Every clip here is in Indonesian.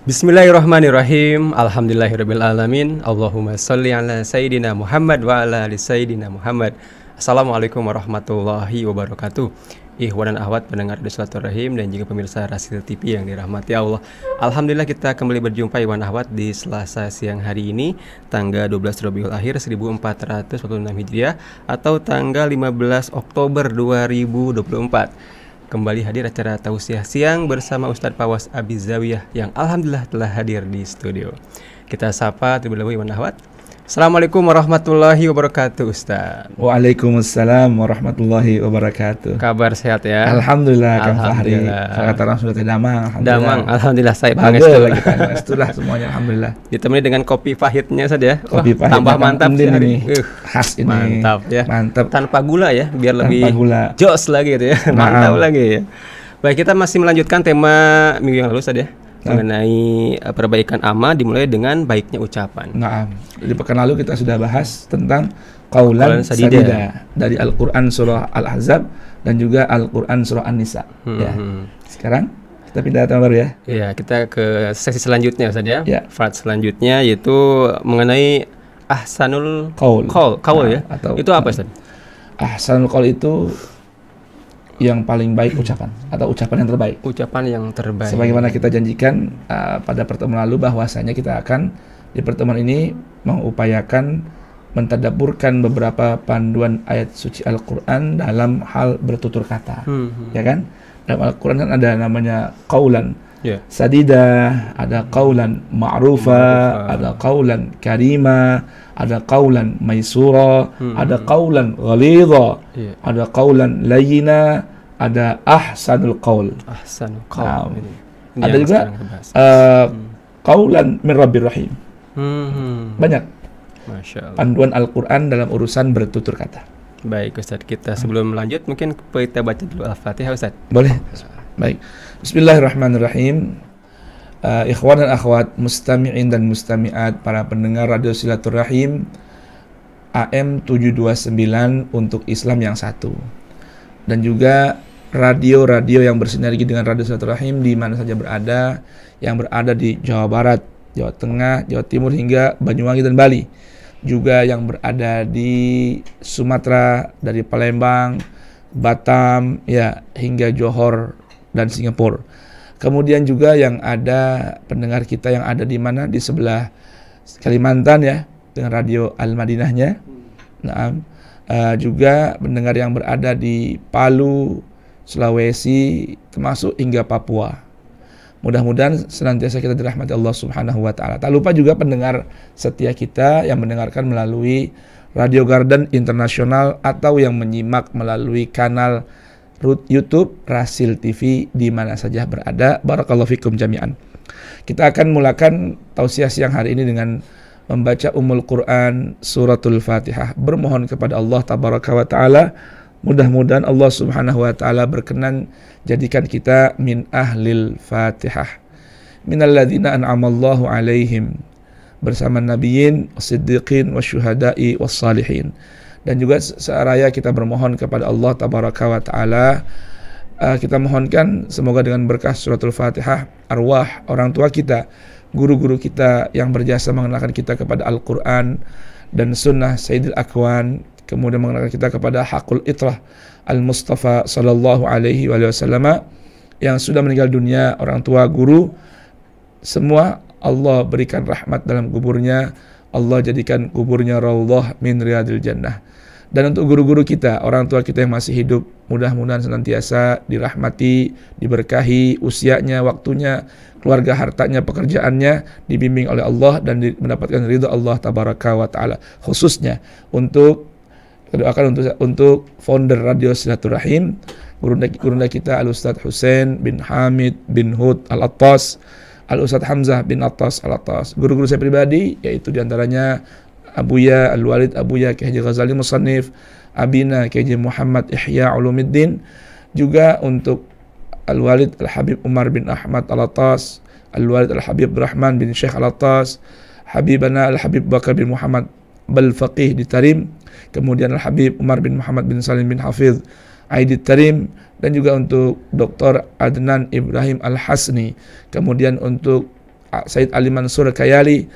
Bismillahirrahmanirrahim. Alhamdulillahirabbil alamin. Allahumma shalli ala sayyidina Muhammad wa ala ali sayyidina Muhammad. Assalamualaikum warahmatullahi wabarakatuh. Ikhwan dan akhwat pendengar Radio Silaturahim dan juga pemirsa Rasil TV yang dirahmati Allah. Alhamdulillah kita kembali berjumpa ikhwan akhwat di Selasa siang hari ini, tanggal 12 Rabiul Akhir 1446 Hijriah atau tanggal 15 Oktober 2024. Kembali hadir acara Tausiah Siang bersama Ustadz Pawas Abi Zawiyah yang alhamdulillah telah hadir di studio. Kita sapa terlebih dahulu ikhwan akhwat. Assalamualaikum warahmatullahi wabarakatuh Ustaz. Waalaikumsalam warahmatullahi wabarakatuh. Kabar sehat ya? Alhamdulillah. Kang Fahri. Kata orang sudah damang. Damang, alhamdulillah saya pangestu lagi itulah semuanya alhamdulillah. Ditemani dengan kopi pahitnya saja. Kopi pahit tambah mantap sih ini. Khas ini. Mantap ya. Mantap. Tanpa gula ya, biar lebih jos lagi gitu ya. Mantap lagi ya. Baik, kita masih melanjutkan tema minggu yang lalu saja. Mengenai perbaikan amma dimulai dengan baiknya ucapan. Nah, di pekan lalu kita sudah bahas tentang qaulan sadida dari Al-Quran surah Al-Ahzab dan juga Al-Quran surah An-Nisa. Ya. Sekarang kita pindah tema baru ya. Iya, kita ke sesi selanjutnya Ustaz ya. Part selanjutnya yaitu mengenai ahsanul qaul ya. Atau itu apa Ustaz? Ahsanul qaul itu yang paling baik ucapan atau ucapan yang terbaik. Ucapan yang terbaik. Sebagaimana kita janjikan pada pertemuan lalu bahwasanya kita akan di pertemuan ini mengupayakan mentadabburkan beberapa panduan ayat suci Al-Qur'an dalam hal bertutur kata. Ya kan? Dalam Al-Qur'an kan ada namanya qaulan sadida, ada qaulan ma'rufa, ada qaulan karima, ada qaulan maisura, ada qaulan ghalidha, ada qaulan layyina, ada ahsanul qaul. Ahsanul qaul. Ada juga qaulan min rabbir rahim. Banyak. Masya Allah. Panduan Al-Qur'an dalam urusan bertutur kata. Baik Ustaz, kita sebelum lanjut mungkin kita baca dulu Al-Fatihah Ustaz. Boleh. Baik. Bismillahirrahmanirrahim. Ikhwan dan akhwat, mustami'in dan mustami'at, para pendengar Radio Silaturahim AM 729 untuk Islam yang satu, dan juga radio-radio yang bersinergi dengan Radio Silaturahim di mana saja berada, yang berada di Jawa Barat, Jawa Tengah, Jawa Timur hingga Banyuwangi dan Bali, juga yang berada di Sumatera dari Palembang, Batam ya hingga Johor dan Singapura. Kemudian juga yang ada pendengar kita yang ada di mana, di sebelah Kalimantan ya dengan radio Al-Madinahnya. Nah, juga pendengar yang berada di Palu, Sulawesi, termasuk hingga Papua. Mudah-mudahan senantiasa kita dirahmati Allah Subhanahu wa taala. Tak lupa juga pendengar setia kita yang mendengarkan melalui Radio Garden Internasional atau yang menyimak melalui kanal YouTube Rasil TV di mana saja berada. Barakallahu fikum jami'an. Kita akan mulakan tausiah siang hari ini dengan membaca Ummul Quran Suratul Fatihah. Bermohon kepada Allah Tabaraka wa Ta'ala, mudah-mudahan Allah Subhanahu wa Ta'ala berkenan jadikan kita min ahlil Fatihah, minalladzina an'amallahu alaihim, bersama nabiyyin, siddiqin, wasyuhada'i, wassalihin. Dan juga seraya kita bermohon kepada Allah Tabaraka wa Ta'ala, kita mohonkan semoga dengan berkah Suratul Fatihah arwah orang tua kita, guru-guru kita yang berjasa mengenalkan kita kepada Al-Quran dan Sunnah Sayyidil Akwan, kemudian mengenalkan kita kepada Hakul Itrah Al-Mustafa Sallallahu Alaihi Wasallam yang sudah meninggal dunia, orang tua, guru, semua Allah berikan rahmat dalam kuburnya, Allah jadikan kuburnya raudhah min riyadil jannah. Dan untuk guru-guru kita, orang tua kita yang masih hidup, mudah-mudahan senantiasa dirahmati, diberkahi usianya, waktunya, keluarga, hartanya, pekerjaannya, dibimbing oleh Allah dan mendapatkan ridha Allah Tabaraka wa Ta'ala. Khususnya untuk kita doakan untuk founder Radio Silaturahim, gurunda kita Al-Ustadz Husain bin Hamid bin Hud Al-Attas, Al-Ustadz Hamzah bin Attas Al-Attas. Guru-guru saya pribadi yaitu diantaranya Abuya Al-Walid Abuya Kiai Haji Ghazali Musannif, Abina Kiai Haji Muhammad Ihya Ulumuddin, juga untuk Al-Walid Al-Habib Umar bin Ahmad Al-Attas, Al-Walid Al-Habib Rahman bin Syekh Al-Attas, Habibana Al-Habib Bakar bin Muhammad Bal-Faqih di Tarim, kemudian Al-Habib Umar bin Muhammad bin Salim bin Hafidh Aidit Tarim, dan juga untuk Dr. Adnan Ibrahim Al-Hasni, kemudian untuk Said Ali Mansur Kayali,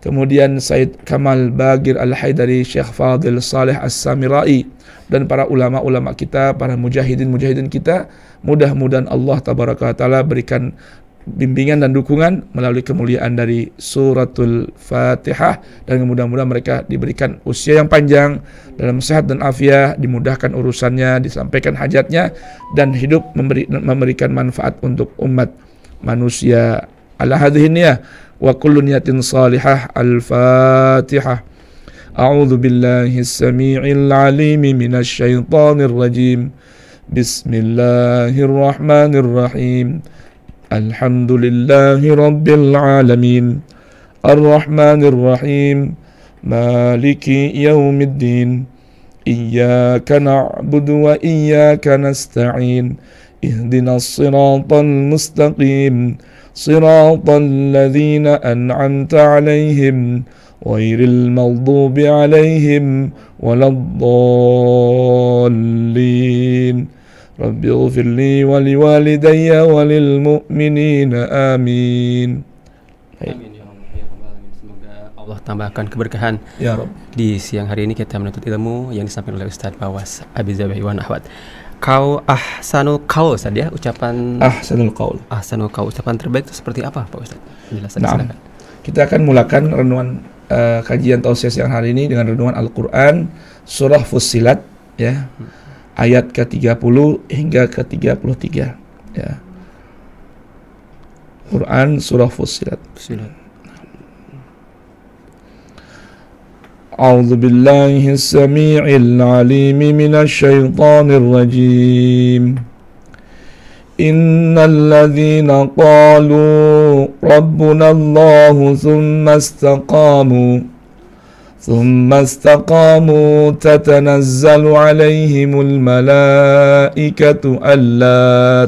kemudian Said Kamal Bagir Al-Haidari, Syekh Fadil Saleh As-Samirai, dan para ulama-ulama kita, para mujahidin kita. Mudah-mudahan Allah Tabaraka wa Ta'ala berikan bimbingan dan dukungan melalui kemuliaan dari suratul Fatihah, dan mudah-mudahan mereka diberikan usia yang panjang, dalam sehat dan afiat, dimudahkan urusannya, disampaikan hajatnya, dan hidup memberikan manfaat untuk umat manusia. Ala hadhihi niyah wa kullu niyatin salihah. Al-Fatihah. A'udzu billahi as-sami'il 'alim minasy syaithanir rajim. Bismillahirrahmanirrahim. Alhamdulillahi rabbil alamin. Ar-Rahmanir Rahim. Maliki yaumiddin. Iyyaka na'budu wa iyyaka nasta'in. Ihdinas siratal mustaqim. Siratal ladzina an'amta 'alaihim ghairil maghdubi 'alaihim waladdallin. Rabbi ighfirli wa liwalidayya wa lil mu'minina amin. Amin ya rabbal alamin. Semoga Allah tambahkan keberkahan Ya Rabb. di siang hari ini kita menuntut ilmu yang disampaikan oleh Ustaz Bawas Abi Zabah Iwan Ahwad. Kau ahsanul qaul, Ustaz, ya, ucapan Ahsanul qaul. ahsanul qaul, ucapan terbaik itu seperti apa, Pak Ustaz? Penjelasan Nah, silakan. kita akan mulakan renungan kajian tausiah siang hari ini dengan renungan Al-Quran surah Fussilat, ya, ayat ke-30 hingga ke-33, ya. Quran surah Fussilat. Bismillah. أعوذ بالله السميع العليم من الشيطان الرجيم. إن الذين قالوا ربنا الله ثم استقاموا تتنزل عليهم الملائكة ألا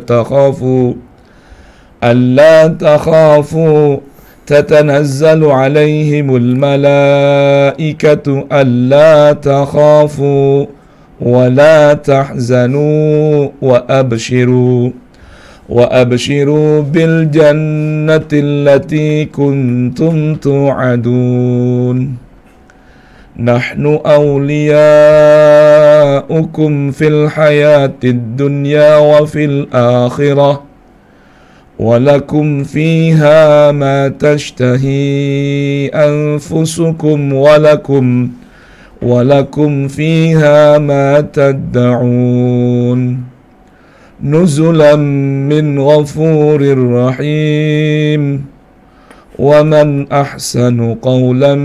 تخافوا تتنزل عليهم الملائكة ألا تخافوا ولا تحزنوا وأبشروا بالجنة التي كنتم توعدون. نحن أولياؤكم في الحياة الدنيا وفي الآخرة ولكم فيها ما تشتهي أنفسكم ولكم فيها ما تدعون. نزلا من غفور رحيم. ومن أحسن قولا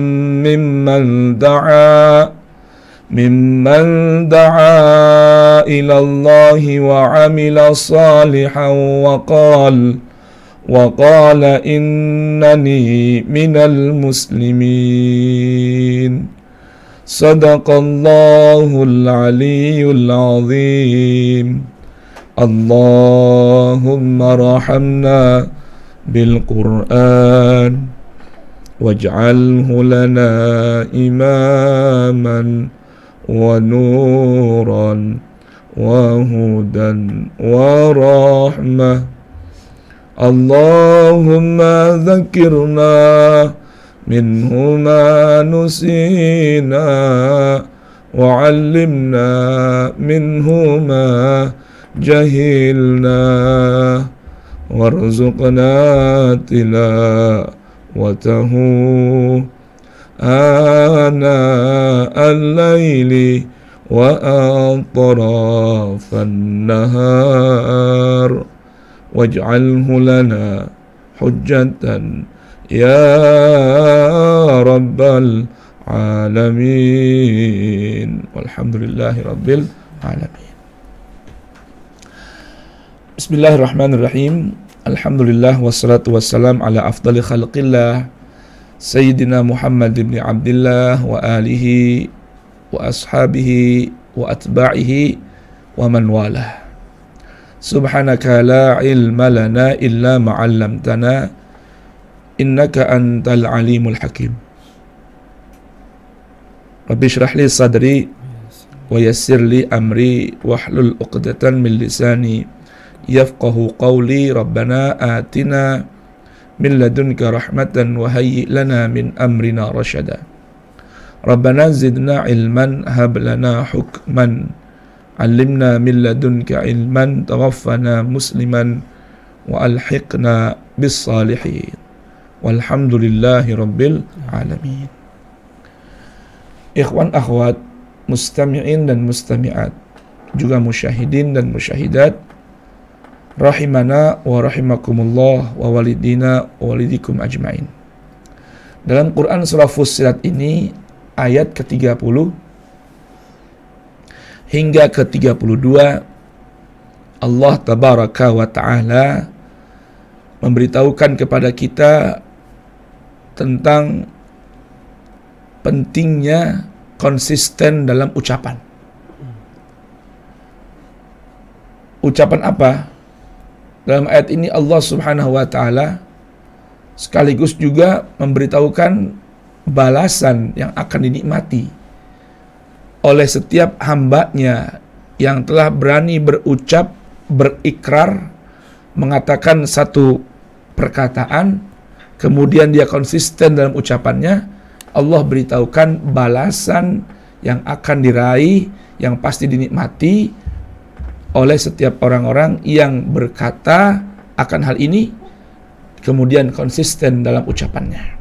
ممن دعا إلى الله وعمل صالحا وقال إنني من المسلمين. صدق الله العلي العظيم. اللهم ارحمنا بالقرآن واجعله لنا إماما ونورا وهدى ورحمة. اللهم ذكرنا منه ما نسينا وعلمنا منه ما جهلنا وارزقنا تلاوته آناء الليل وأطراف النهار واجعله لنا حجة يا رب العالمين والحمد لله رب العالمين. Bismillahirrahmanirrahim. Alhamdulillah wassalatu wassalam ala afdali khalqillah Sayyidina Muhammad ibn Abdillah wa alihi wa ashabihi wa atba'ihi wa man walah. Subhanaka la ilma lana illa ma'allamtana innaka antal alimul hakim. Rabbi syrah li sadri wa yassir li amri wahlul uqdatan min lisani yafqahu qawli. Rabbana atina min ladunka rahmatan wa hayyi' lana min amrina rasyada. Rabbana zidna ilman hab lana hukman 'allimna min ladunka ilman tawaffana musliman wa alhiqna bis salihin. Walhamdulillahi rabbil alamin. Ikhwan akhwat, mustami'in dan mustami'at, juga musyahidin dan musyahidat, rahimana wa rahimakumullah wa walidina wa walidikum ajmain. Dalam Quran surah Fussilat ini ayat ke-30 hingga ke-32 Allah tabaraka wa ta'ala memberitahukan kepada kita tentang pentingnya konsisten dalam ucapan. Ucapan apa? Dalam ayat ini Allah Subhanahu wa ta'ala sekaligus juga memberitahukan balasan yang akan dinikmati oleh setiap hambanya yang telah berani berucap, berikrar, mengatakan satu perkataan, kemudian dia konsisten dalam ucapannya. Allah beritahukan balasan yang akan diraih, yang pasti dinikmati oleh setiap orang-orang yang berkata akan hal ini, kemudian konsisten dalam ucapannya.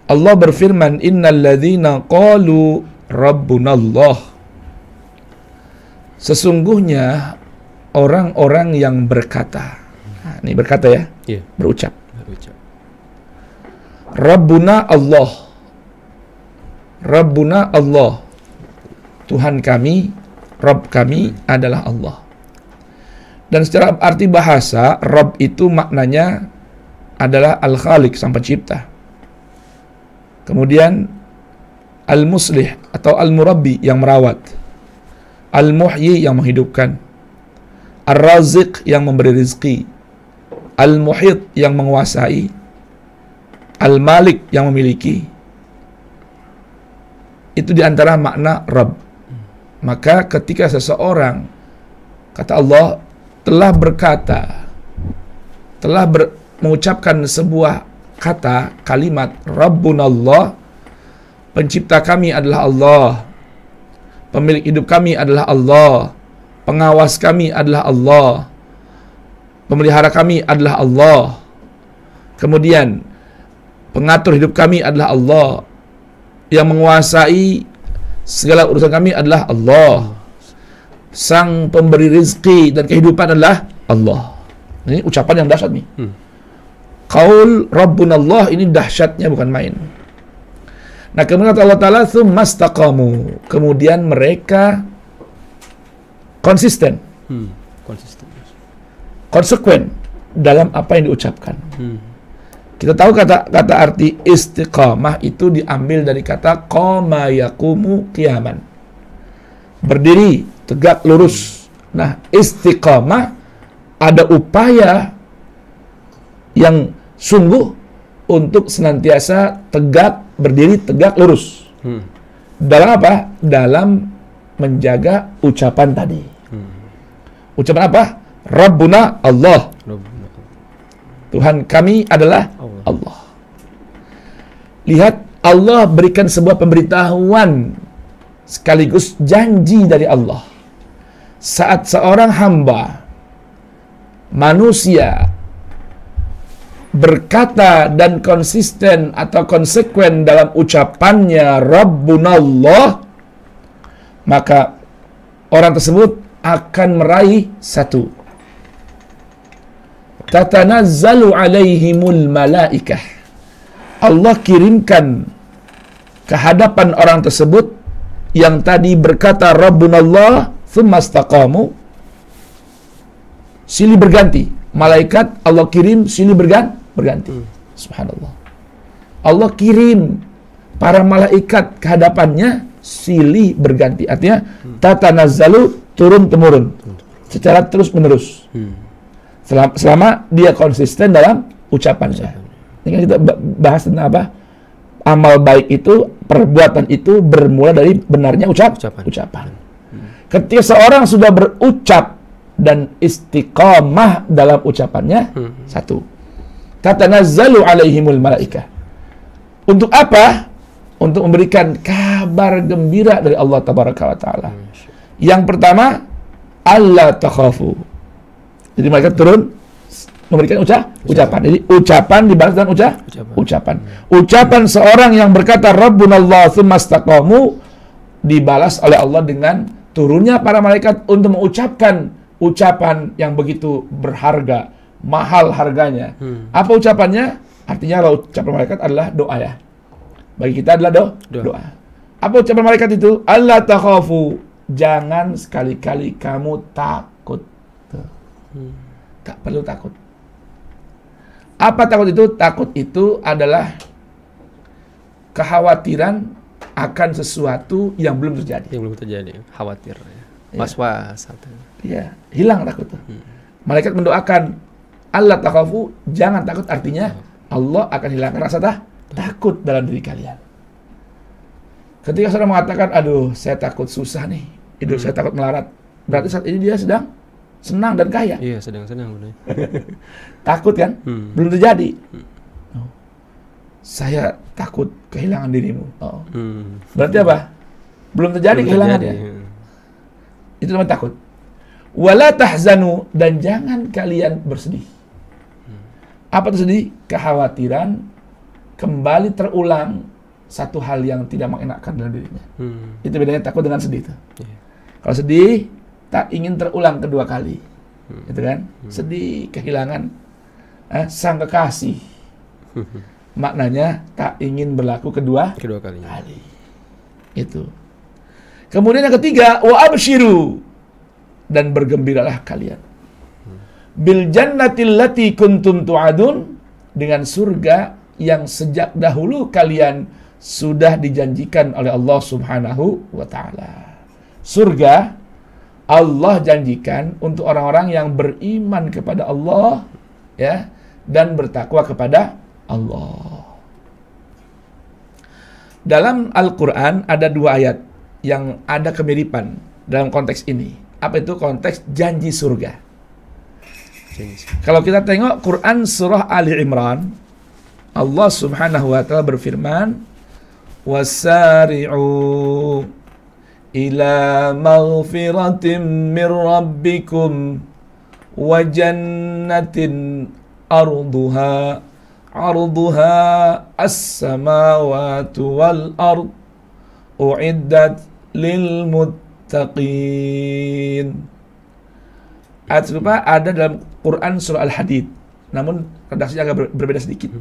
Allah berfirman, innal ladzina qalu rabbunallah. Sesungguhnya orang-orang yang berkata, nah, ini berkata ya, berucap. Rabbuna Allah. Rabbuna Allah. Tuhan kami, Rabb kami adalah Allah. Dan secara arti bahasa, Rabb itu maknanya adalah Al-Khaliq, sang pencipta. Kemudian Al-Muslih atau Al-Murabbi, yang merawat. Al-Muhyi, yang menghidupkan. Ar-Raziq, yang memberi rizki. Al-Muhit, yang menguasai. Al-Malik, yang memiliki. Itu diantara makna Rabb. Maka ketika seseorang, kata Allah, telah berkata, mengucapkan sebuah kata, kalimat Rabbunallah, pencipta kami adalah Allah, pemilik hidup kami adalah Allah, pengawas kami adalah Allah, pemelihara kami adalah Allah, kemudian pengatur hidup kami adalah Allah, yang menguasai segala urusan kami adalah Allah, sang pemberi rizki dan kehidupan adalah Allah. Ini ucapan yang dahsyat nih. Qaul Rabbunallah ini dahsyatnya bukan main. Nah, kemudian kata Allah Ta'ala, tsumastaqamu, kemudian mereka konsisten, konsekuen dalam apa yang diucapkan. Kita tahu kata arti istiqamah itu diambil dari kata qama yaqumu qiyaman, berdiri tegak lurus. Nah, istiqamah ada upaya yang sungguh untuk senantiasa tegak, berdiri tegak lurus. Dalam apa? Dalam menjaga ucapan tadi. Ucapan apa? Rabbuna Allah. Tuhan kami adalah Allah. Lihat, Allah berikan sebuah pemberitahuan sekaligus janji dari Allah. Saat seorang hamba manusia berkata dan konsisten atau konsekuen dalam ucapannya Rabbunallah, maka orang tersebut akan meraih satu, tatanazzalu alaihimul malaikah, Allah kirimkan ke hadapan orang tersebut yang tadi berkata Rabbunallah tsumastaqamu, silih berganti. Malaikat Allah kirim silih berganti. Subhanallah. Allah kirim para malaikat ke hadapannya silih berganti. Artinya tatanazzalu, turun-temurun, secara terus-menerus. Selama dia konsisten dalam ucapannya. Ini kan kita bahas tentang apa? Amal baik itu, perbuatan itu bermula dari benarnya ucapan. Ketika seorang sudah berucap dan istiqamah dalam ucapannya, satu, tatanazzalu alaihimul malaikah. Untuk apa? Untuk memberikan kabar gembira dari Allah tabaraka wa taala. Yang pertama, alla takhafu. Jadi malaikat turun memberikan ucapan. Jadi ucapan dibalas dengan ucapan. Ucapan seorang yang berkata Rabbunallah tsumma istaqamu dibalas oleh Allah dengan turunnya para malaikat untuk mengucapkan ucapan yang begitu berharga, mahal harganya. Apa ucapannya? Artinya ucapan malaikat adalah doa ya. Bagi kita adalah doa. Apa ucapan malaikat itu? Allah takhafu, jangan sekali-kali kamu takut. Tak perlu takut. Apa takut itu? Takut itu adalah kekhawatiran akan sesuatu yang belum terjadi. Yang belum terjadi, khawatir. Was-was. Iya, hilang takut. Malaikat mendoakan Allah takhafu, jangan takut, artinya Allah akan hilangkan rasa takut dalam diri kalian. Ketika saudara mengatakan, aduh saya takut susah nih, hidup saya takut melarat, berarti saat ini dia sedang senang dan kaya. Iya, sedang senang benar. Takut kan? Belum terjadi. Saya takut kehilangan dirimu. Berarti apa? Belum terjadi kehilangannya. Itu namanya takut. Wala tahzanu, dan jangan kalian bersedih. Apa itu sedih? Kekhawatiran kembali terulang satu hal yang tidak mengenakan dalam dirinya. Itu bedanya takut dengan sedih itu. Kalau sedih, tak ingin terulang kedua kali. Gitu kan? Sedih kehilangan sang kekasih. Maknanya tak ingin berlaku kedua kali. Itu. Kemudian yang ketiga, wa abshiru, dan bergembiralah kalian. Bil jannatil lati kuntum tu'adun, dengan surga yang sejak dahulu kalian sudah dijanjikan oleh Allah Subhanahu wa taala. Surga Allah janjikan untuk orang-orang yang beriman kepada Allah ya, dan bertakwa kepada Allah. Dalam Al-Quran ada dua ayat yang ada kemiripan dalam konteks ini. Apa itu? Konteks janji surga. Kalau kita tengok Quran surah Ali Imran, Allah Subhanahu wa taala berfirman, "Wasari'u ila maghfiratin min rabbikum wa jannatin arduha as-samawati wal ard u'iddat lil muttaqin." Ayat serupa ada dalam Quran surah Al-Hadid, namun redaksinya agak berbeda sedikit.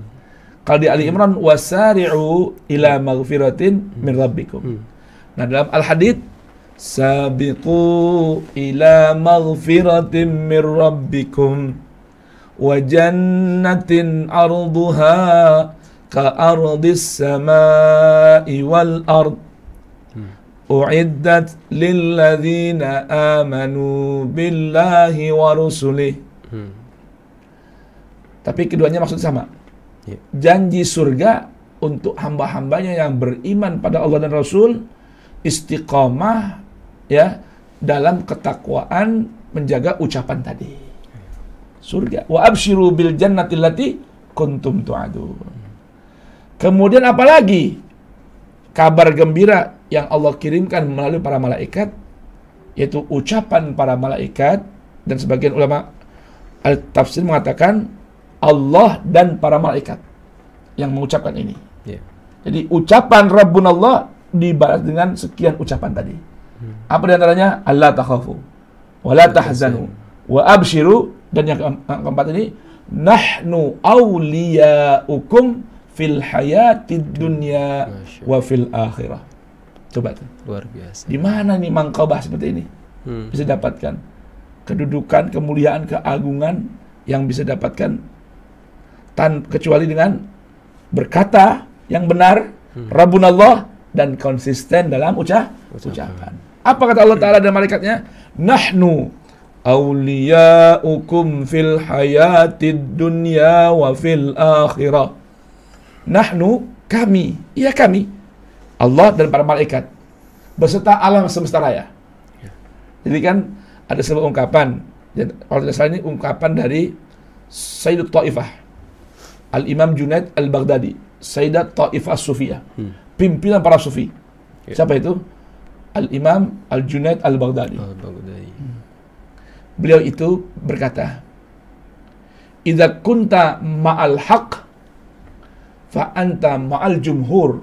Kalau di Ali Imran, wasari'u ila maghfiratin min rabbikum. Nah, dalam Al-Hadid, sabiqu ila maghfiratin min rabbikum wa jannatin arduha ka ardis samai wal ard u'iddat lilladzina amanu billahi wa rusulih. Tapi keduanya maksud sama. Janji surga untuk hamba-hambanya yang beriman pada Allah dan Rasul, istiqamah ya dalam ketakwaan, menjaga ucapan tadi. Surga. Wa abshiru bil jannati allati kuntum tu'adun. Kemudian apalagi? Kabar gembira yang Allah kirimkan melalui para malaikat, yaitu ucapan para malaikat, dan sebagian ulama al-tafsir mengatakan Allah dan para malaikat yang mengucapkan ini. Jadi ucapan Rabbunallah dibalas dengan sekian ucapan tadi. Apa diantaranya? Allah takhafu wa la tahzanu wa abshiru, dan yang keempat ini nahnu awliyaukum fil hayatid dunya wa fil akhirah. Coba tuh. Luar biasa. Di mana nih mangkabah seperti ini? Bisa dapatkan kedudukan, kemuliaan, keagungan yang bisa dapatkan kecuali dengan berkata yang benar, Rabbunallah, dan konsisten dalam ucapan. Apa kata Allah Ta'ala dan malaikatnya? Nahnu awliyaukum fil hayatid dunya wa fil akhirah. Nahnu, kami, iya kami, Allah dan para malaikat, beserta alam semesta raya. Jadi kan ada sebuah ungkapan, dan kalau tidak salah ini ungkapan dari Sayyidut Taifah. Al-Imam Junaid Al-Baghdadi, Sayyidat Taifah Sufiyah, pimpinan para sufi. Siapa itu? Al-Imam Al-Junaid Al-Baghdadi. Beliau itu berkata, "Idza kunta ma'al haq fa anta ma'al jumhur."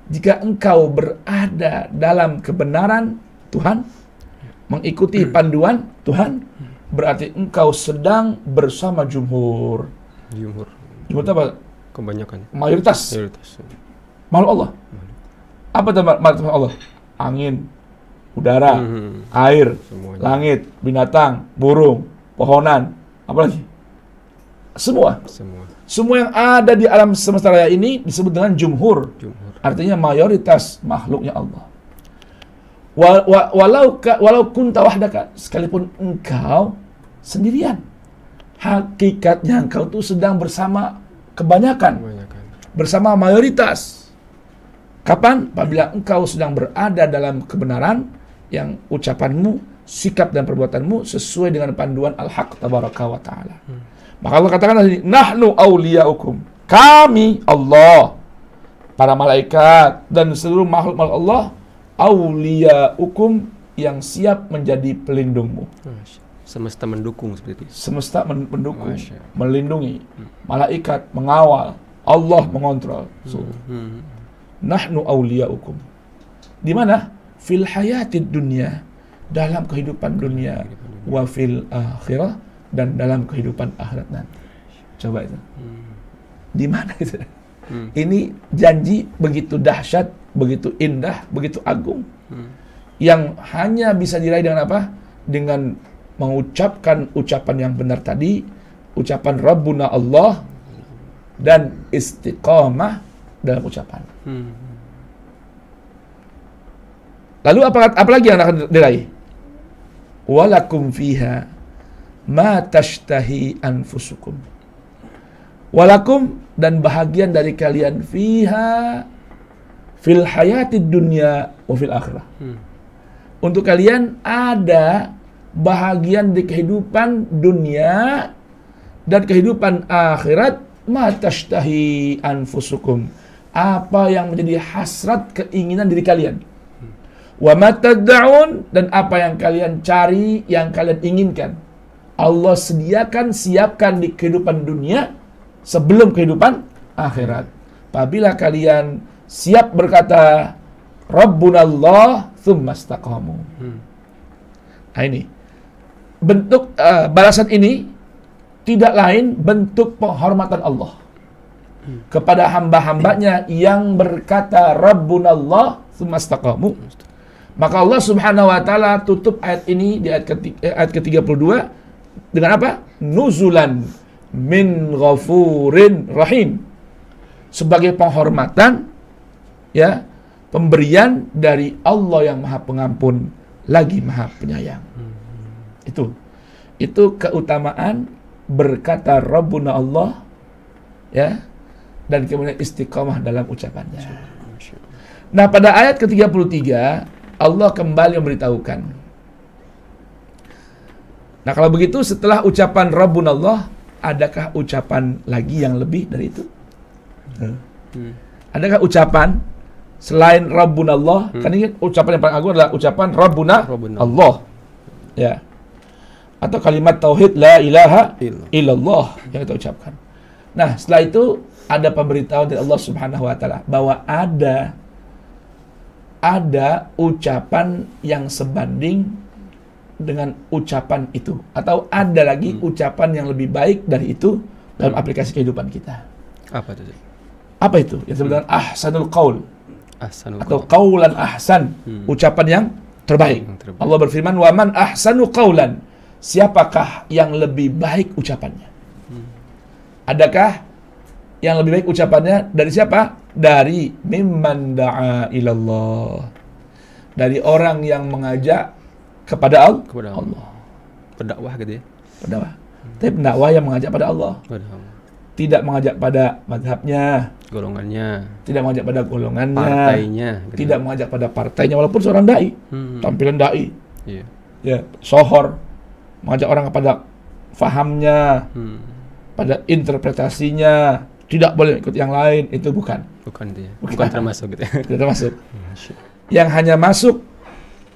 Jika engkau berada dalam kebenaran Tuhan, mengikuti panduan Tuhan, berarti engkau sedang bersama jumhur. Jumhur itu apa? Kebanyakan. Mayoritas. Makhluk Allah. Apa itu makhluk Allah? Angin, udara, air, semuanya. Langit, binatang, burung, pohonan, apa lagi? Semua yang ada di alam semesta raya ini disebut dengan jumhur. Artinya mayoritas makhluknya Allah. Walau kunta wahdaka, sekalipun engkau sendirian, hakikatnya engkau tuh sedang bersama kebanyakan. Bersama mayoritas. Kapan? Apabila engkau sedang berada dalam kebenaran, yang ucapanmu, sikap dan perbuatanmu sesuai dengan panduan Al-Haq Tabaraka wa Ta'ala. Maka Allah katakan tadi, nahnu awliyaukum. Kami, Allah, para malaikat dan seluruh makhluk Allah, awliyaukum, yang siap menjadi pelindungmu. Semesta mendukung seperti itu. Semesta mendukung, melindungi. Malaikat mengawal, Allah mengontrol. Nahnu awliyaukum. Di mana? Fil hayatid dunya, dalam kehidupan dunia, wa fil akhirah, dan dalam kehidupan akhirat nanti. Coba itu. Di mana itu? Ini janji begitu dahsyat, begitu indah, begitu agung. Yang hanya bisa diraih dengan apa? Dengan mengucapkan ucapan yang benar tadi, ucapan Rabbuna Allah, dan istiqamah dalam ucapan. Lalu apa lagi yang akan diraih? Walakum fiha ma tashtahi anfusukum. Walakum, dan bahagian dari kalian, fiha, fil hayatid dunya wa fil akhirah. Untuk kalian ada bahagian di kehidupan dunia dan kehidupan akhirat, ma tashtahi anfusukum, apa yang menjadi hasrat keinginan diri kalian. Wa ma tad'un, dan apa yang kalian cari, yang kalian inginkan, Allah siapkan di kehidupan dunia sebelum kehidupan akhirat. Apabila kalian siap berkata Rabbunallah tsumma istaqamu. Nah, ini bentuk balasan ini tidak lain bentuk penghormatan Allah kepada hamba-hambanya yang berkata Rabbunallah tsumma istaqamu. Maka Allah Subhanahu wa taala tutup ayat ini di ayat ke-32 dengan apa? Nuzulan min ghafurin rahim. Sebagai penghormatan, ya, pemberian dari Allah yang Maha Pengampun lagi Maha Penyayang. Itu keutamaan berkata Rabbuna Allah, ya, dan kemudian istiqamah dalam ucapannya. Nah, pada ayat ke-33 Allah kembali memberitahukan. Nah, kalau begitu setelah ucapan Rabbuna Allah, adakah ucapan lagi yang lebih dari itu? Adakah ucapan selain Rabbuna Allah? Kan ini ucapan yang paling agung adalah ucapan Rabbuna Allah. Ya. Atau kalimat tauhid la ilaha illallah yang kita ucapkan. Nah, setelah itu ada pemberitahuan dari Allah Subhanahu wa taala bahwa ada ucapan yang sebanding dengan ucapan itu, atau ada lagi ucapan yang lebih baik dari itu dalam aplikasi kehidupan kita. Apa itu? Apa itu? Yang disebut dengan ahsanul qaul, atau qaul. qaulan ahsan, ucapan yang terbaik. Allah berfirman, wa man ahsanu qaulan, siapakah yang lebih baik ucapannya? Adakah yang lebih baik ucapannya dari siapa? Dari mimman da'a ilallah, dari orang yang mengajak kepada Allah. Pendakwah gitu ya. Pendakwah. Tapi pendakwah yang mengajak pada Allah. Tidak mengajak pada madhabnya, golongannya. Tidak mengajak pada golongannya, partainya. Gitu. Tidak mengajak pada partainya, walaupun seorang dai, tampilan dai. Ya, sohor, mengajak orang kepada fahamnya, pada interpretasinya, tidak boleh ikut yang lain, itu bukan. Bukan itu ya. Bukan termasuk gitu ya. Tidak termasuk. Yang hanya masuk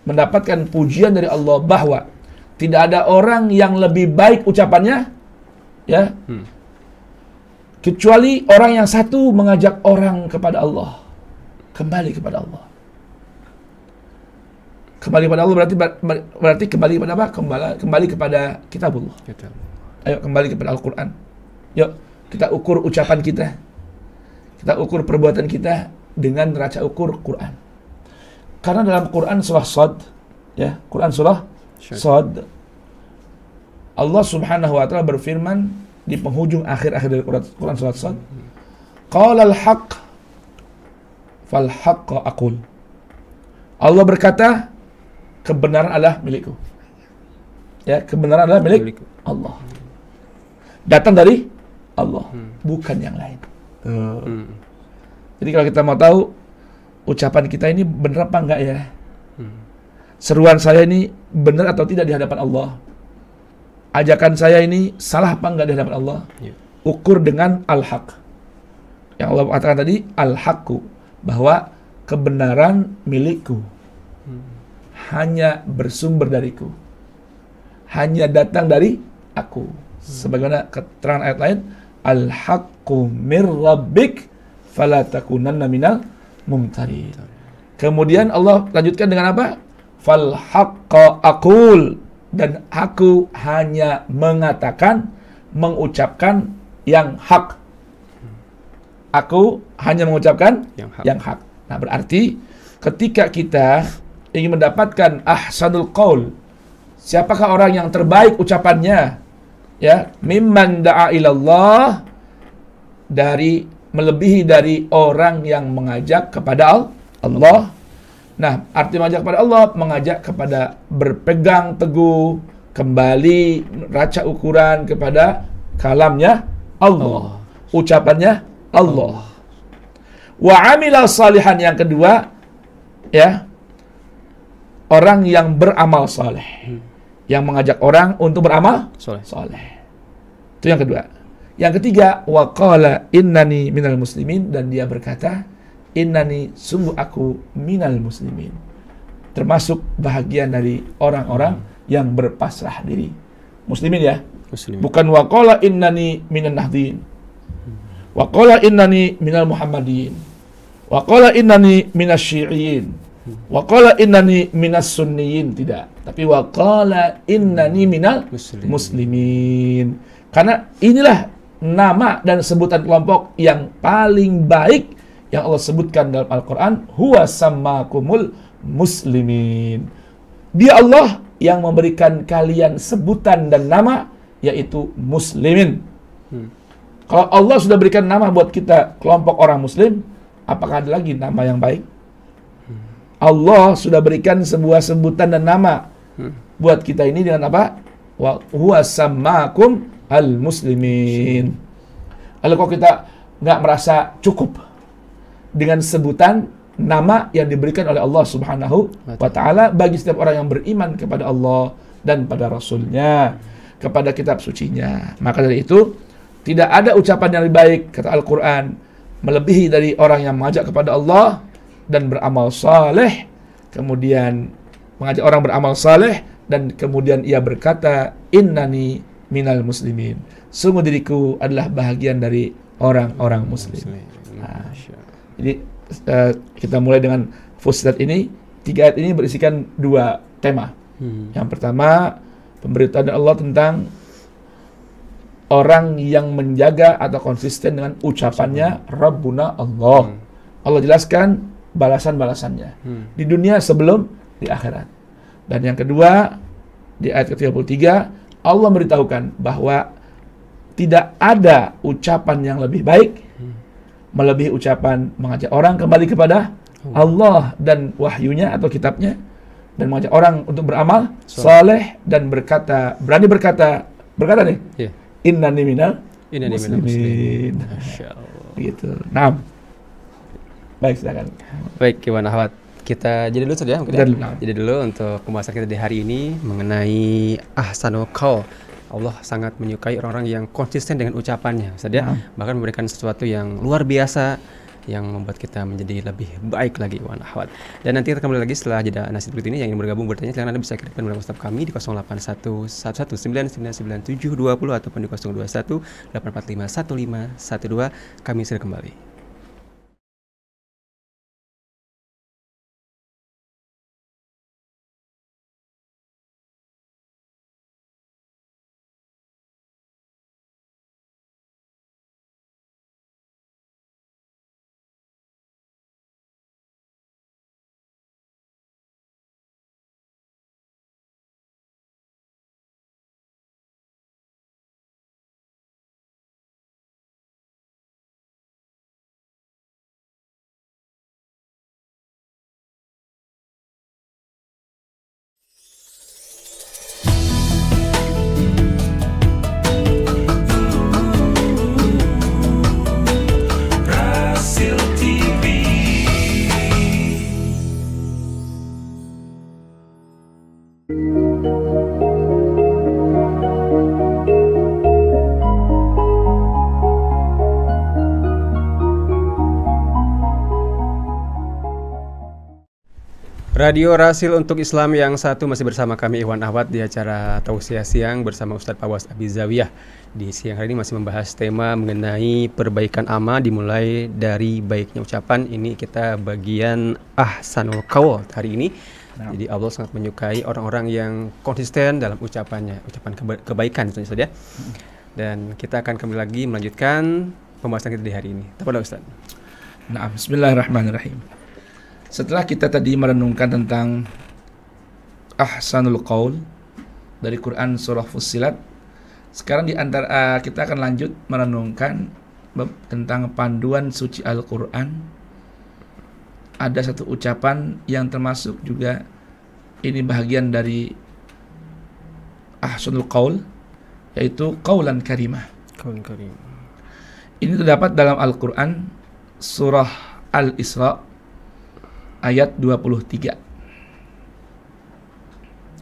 mendapatkan pujian dari Allah bahwa tidak ada orang yang lebih baik ucapannya, ya, kecuali orang yang satu mengajak orang kepada Allah, kembali kepada Allah. Kembali kepada Allah berarti kembali kepada apa? Kembali kepada kitabullah. Ayo kembali kepada Al-Quran. Yuk kita ukur ucapan kita, kita ukur perbuatan kita dengan neraca ukur Quran. Karena dalam Quran surah Shad, ya, Quran surah Shad, Allah Subhanahu wa taala berfirman di penghujung akhir-akhir dari Quran surah Shad, qala al-haq fal haqqa aqul. Allah berkata, kebenaran adalah milikku. Ya, kebenaran adalah milik Allah. Datang dari Allah, bukan yang lain. Jadi kalau kita mau tahu ucapan kita ini benar apa enggak ya? Seruan saya ini benar atau tidak di hadapan Allah? Ajakan saya ini salah apa enggak di hadapan Allah? Ukur dengan al-haq. Yang Allah katakan tadi, al-haqqu, bahwa kebenaran milikku. Hanya bersumber dariku. Hanya datang dari aku. Sebagaimana keterangan ayat lain, al-haqqu mir rabbik fala takunanna minal mumtarin. Kemudian Allah lanjutkan dengan apa? Fal haqqa aqul, dan aku hanya mengatakan, mengucapkan yang hak. Aku hanya mengucapkan yang hak. Nah, berarti ketika kita ingin mendapatkan ahsanul qaul, siapakah orang yang terbaik ucapannya? Ya, mimman da'a ilallah, dari melebihi dari orang yang mengajak kepada Allah. Nah, arti mengajak kepada Allah, mengajak kepada berpegang teguh, kembali raca ukuran kepada kalamnya Allah, ucapannya Allah. Wa amila salihan, yang kedua, ya, orang yang beramal saleh, yang mengajak orang untuk beramal saleh. Itu yang kedua. Yang ketiga, wa qala innani minal muslimin, dan dia berkata, innani, sungguh aku minal muslimin, termasuk bahagian dari orang-orang yang berpasrah diri. Muslimin ya, bukan wa qala innani minan nahdin, wa qala innani minal muhammadin, wa qala innani minas syi'iyin, wa qala innani minas sunniyin, tidak, tapi wa qala innani minal muslimin. Karena inilah nama dan sebutan kelompok yang paling baik yang Allah sebutkan dalam Al-Quran, huwa sammakumul muslimin. Dia Allah yang memberikan kalian sebutan dan nama, yaitu muslimin. Kalau Allah sudah berikan nama buat kita, kelompok orang muslim, apakah ada lagi nama yang baik? Allah sudah berikan sebuah sebutan dan nama buat kita ini dengan apa? Wa huwa sammakum al-muslimin. Lalu kalau kita nggak merasa cukup dengan sebutan nama yang diberikan oleh Allah Subhanahu wa ta'ala bagi setiap orang yang beriman kepada Allah dan pada Rasulnya, kepada kitab sucinya, maka dari itu tidak ada ucapan yang lebih baik, kata Al-Quran, melebihi dari orang yang mengajak kepada Allah dan beramal saleh, kemudian mengajak orang beramal saleh, dan kemudian ia berkata, innani minal muslimin, sungguh diriku adalah bahagian dari orang-orang muslim. Nah, jadi kita mulai dengan Fussilat ini. 3 ayat ini berisikan 2 tema. Yang pertama, pemberitaan Allah tentang orang yang menjaga atau konsisten dengan ucapannya Rabbuna Allah. Allah jelaskan balasan-balasannya di dunia sebelum di akhirat. Dan yang kedua, di ayat ke-33, Allah memberitahukan bahwa tidak ada ucapan yang lebih baik melebihi ucapan mengajak orang kembali kepada Allah dan wahyunya atau kitabnya, dan mengajak orang untuk beramal saleh dan berkata, berani berkata nih, innani minal muslimin. Gitu. Nah, baik, silakan. Baik, Iwan Ahwat, kita jadi dulu saja. Jadi dulu untuk pembahasan kita di hari ini mengenai ahsanul qaul Allah sangat menyukai orang-orang yang konsisten dengan ucapannya, Ustaz ya. Bahkan memberikan sesuatu yang luar biasa yang membuat kita menjadi lebih baik lagi, ikhwan akhwat. Dan nanti kita kembali lagi setelah jeda nasihat berikut ini. Yang ingin bergabung bertanya silakan Anda bisa kirimkan melalui WhatsApp kami di 0811199720 ataupun di 0218451512. Kami segera kembali. Radio Rasil untuk Islam yang satu masih bersama kami Ikhwan Ahwat di acara Tausiah Siang bersama Ustadz Fawaz Abi Zawiyah. Di siang hari ini masih membahas tema mengenai perbaikan amal dimulai dari baiknya ucapan. Ini kita bagian Ahsanul Qaul hari ini. Jadi Allah sangat menyukai orang-orang yang konsisten dalam ucapannya, ucapan kebaikan tentunya saja. Dan kita akan kembali lagi melanjutkan pembahasan kita di hari ini. Tafadhol Ustaz. Nah, bismillahirrahmanirrahim. Setelah kita tadi merenungkan tentang Ahsanul Qaul dari Quran surah Fussilat, sekarang di antara kita akan lanjut merenungkan tentang panduan suci Al-Quran. Ada satu ucapan yang termasuk juga ini bahagian dari Ahsanul Qaul, yaitu Qaulan Karimah. Qaulan Karimah. Ini terdapat dalam Al-Quran surah Al-Isra ayat 23.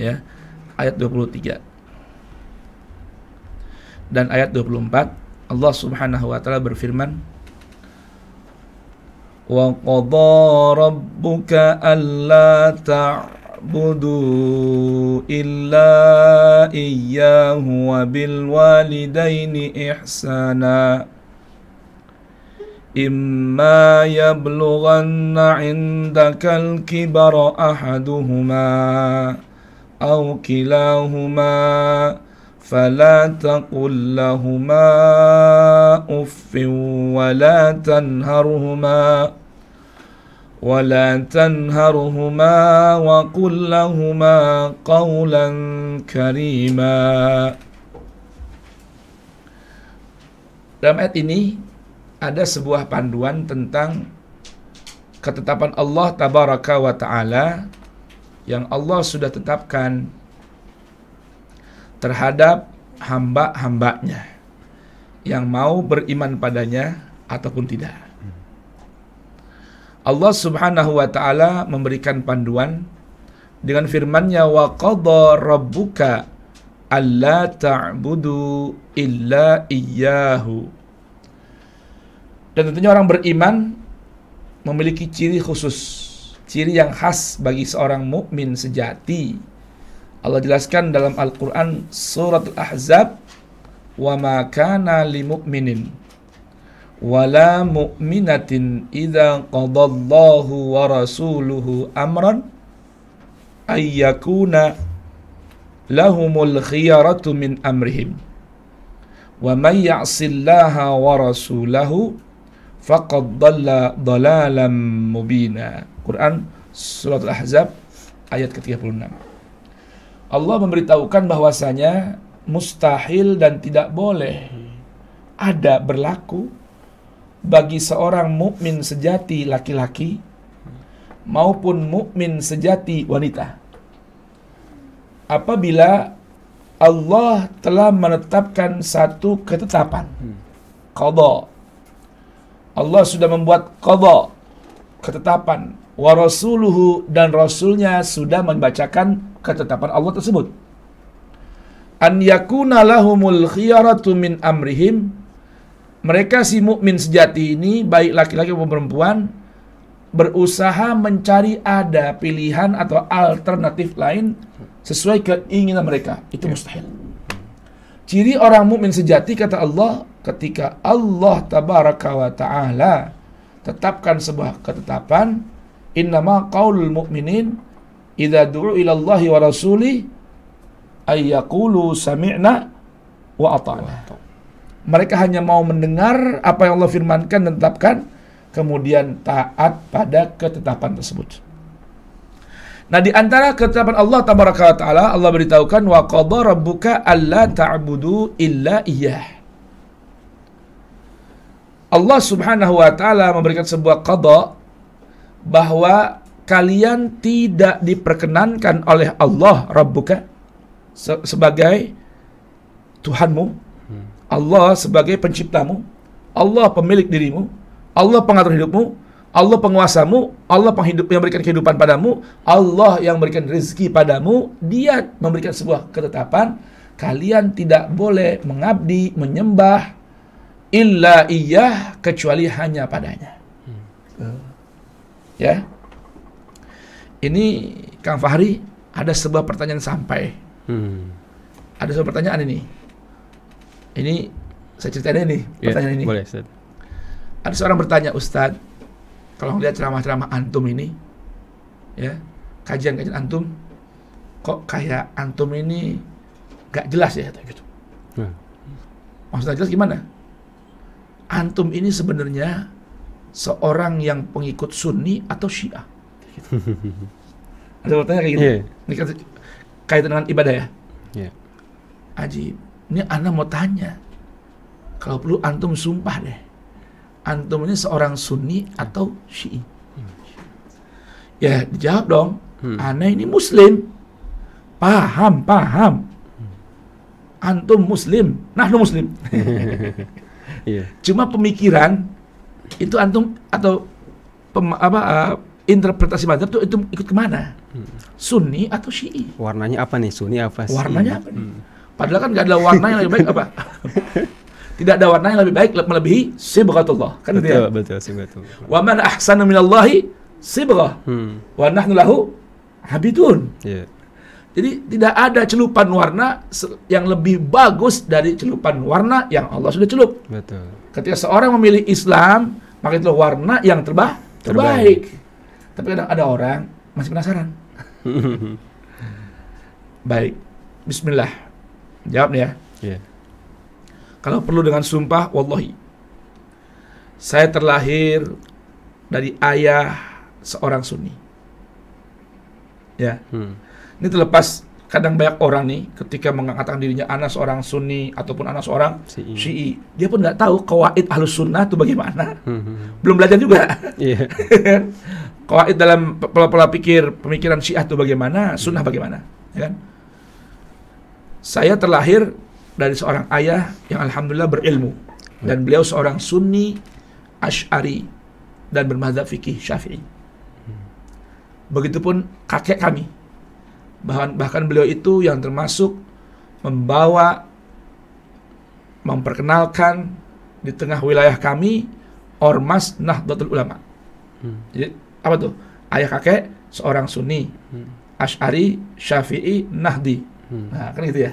Ya, ayat 23. Dan ayat 24 Allah Subhanahu wa taala berfirman, "Wa qadha rabbuka alla ta'budu illa iyyahu wa bil walidaini ihsana." إما يبلغن عندك الكبر أحدهما أو كلاهما فلا تقل لهما أف ولا تنهرهما وقل لهما قولا كريما. Dalam ayat ini ada sebuah panduan tentang ketetapan Allah Tabaraka wa Ta'ala yang Allah sudah tetapkan terhadap hamba-hambanya yang mau beriman padanya ataupun tidak. Allah Subhanahu wa Ta'ala memberikan panduan dengan firman-Nya, wa qadha rabbuka alla ta'budu illa iyyahu. Dan tentunya orang beriman memiliki ciri khusus, ciri yang khas bagi seorang mukmin sejati. Allah jelaskan dalam Al-Quran surat Al-Ahzab, wa ma kana li mu'minin wala mu'minatin idza qadallahu wa rasuluhu amran ayyakuna lahumul khiyaratu min amrihim wa may ya'sillaha wa rasulahu faqad dhalla dhalalan mubina. Quran surat Al-Ahzab ayat ke-36. Allah memberitahukan bahwasanya mustahil dan tidak boleh ada berlaku bagi seorang mukmin sejati laki-laki maupun mukmin sejati wanita apabila Allah telah menetapkan satu ketetapan qadha. Allah sudah membuat qadha, ketetapan, wa rasuluhu, dan rasulnya sudah membacakan ketetapan Allah tersebut. an yakuna lahumul khiyaratu min amrihim. Mereka si mukmin sejati ini, baik laki-laki maupun perempuan, berusaha mencari ada pilihan atau alternatif lain sesuai keinginan mereka. Itu mustahil. Ciri orang mukmin sejati, kata Allah, ketika Allah tabaraka wa ta'ala tetapkan sebuah ketetapan, innama qaulul mu'minin idza du'u ila Allahi wa rasuli ay yaqulu sami'na wa ata'na. Mereka hanya mau mendengar apa yang Allah firmankan dan tetapkan, kemudian taat pada ketetapan tersebut. Nah, di antara ketetapan Allah tabaraka wa ta'ala, Allah beritahukan wa qadha rabbuka alla ta'budu illa iyyah. Allah subhanahu wa ta'ala memberikan sebuah qadha bahwa kalian tidak diperkenankan oleh Allah rabbuka sebagai Tuhanmu, Allah sebagai penciptamu, Allah pemilik dirimu, Allah pengatur hidupmu, Allah penguasamu, Allah yang memberikan kehidupan padamu, Allah yang memberikan rezeki padamu. Dia memberikan sebuah ketetapan, kalian tidak boleh mengabdi, menyembah illa iyyah, kecuali hanya padanya. Ya. Ini Kang Fahri, ada sebuah pertanyaan sampai. Ada sebuah pertanyaan ini. Ini saya ceritain ini, pertanyaan ini. Boleh, Ustaz. Ada seorang bertanya, Ustadz, kalau ngeliat ceramah-ceramah antum ini, ya, kajian-kajian antum, kok kayak antum ini gak jelas ya, gitu. Maksudnya jelas gimana? Antum ini sebenarnya seorang yang pengikut Sunni atau Syiah? Ada pertanyaan kayak gitu. Ini kan kaitan dengan ibadah ya. Ajib. Ini Anda mau tanya, kalau perlu antum sumpah deh, antum ini seorang Sunni atau Syi'i? Ya dijawab dong, Ana ini Muslim, paham. Antum Muslim, nahnu Muslim. Cuma pemikiran itu antum atau interpretasi mazhab itu ikut kemana? Sunni atau Syi'i? Warnanya apa nih? Sunni apa Syi'i? Warnanya apa nih? Padahal kan gak ada warna yang lebih baik apa? Tidak ada warna yang lebih baik melebihi sibghatullah. Kan betul, itu ya? Betul, sibghatullah. Wa man ahsanu minallahi sibghah. Wa nahnu lahu habidun. Jadi tidak ada celupan warna yang lebih bagus dari celupan warna yang Allah sudah celup. Betul. Ketika seorang memilih Islam, maka itu warna yang terbaik. Tapi kadang ada orang masih penasaran. Baik. Bismillah. Jawab nih ya. Kalau perlu dengan sumpah, wallahi, saya terlahir dari ayah seorang Sunni. Ya. Ini terlepas kadang banyak orang nih ketika mengatakan dirinya anak seorang Sunni ataupun anak seorang Syi'i, dia pun nggak tahu qawaid Ahlus Sunnah itu bagaimana. Belum belajar juga. Qawaid dalam pola pikir pemikiran Syiah itu bagaimana, Sunnah bagaimana, ya kan? Saya terlahir dari seorang ayah yang alhamdulillah berilmu, dan beliau seorang Sunni Asy'ari dan bermadzhab fikih Syafi'i. Begitupun kakek kami, bahkan beliau itu yang termasuk memperkenalkan di tengah wilayah kami ormas Nahdlatul Ulama. Jadi apa tuh? Ayah kakek seorang Sunni Asy'ari, Syafi'i, Nahdi. Nah, kan gitu ya.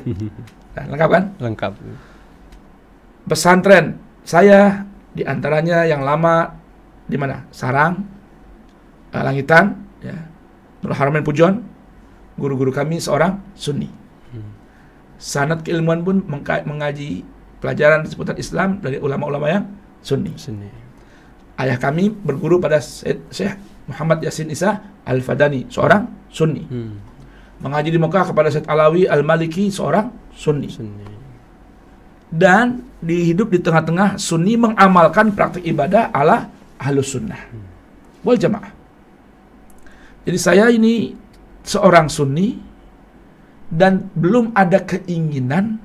Nah, lengkap kan? Lengkap. Pesantren saya diantaranya yang lama di mana? Sarang, Langitan, ya. Nurul Haramain Pujon. Guru-guru kami seorang Sunni. Sanad keilmuan pun mengaji pelajaran seputar Islam dari ulama-ulama yang Sunni. Ayah kami berguru pada Syekh Muhammad Yasin Isa Al-Fadani, seorang Sunni. Mengaji di Mekah kepada Syekh Alawi Al-Maliki, seorang Sunni. Dan hidup di tengah-tengah Sunni, mengamalkan praktik ibadah ala Ahlus Sunnah wal Jamaah. Jadi saya ini seorang Sunni dan belum ada keinginan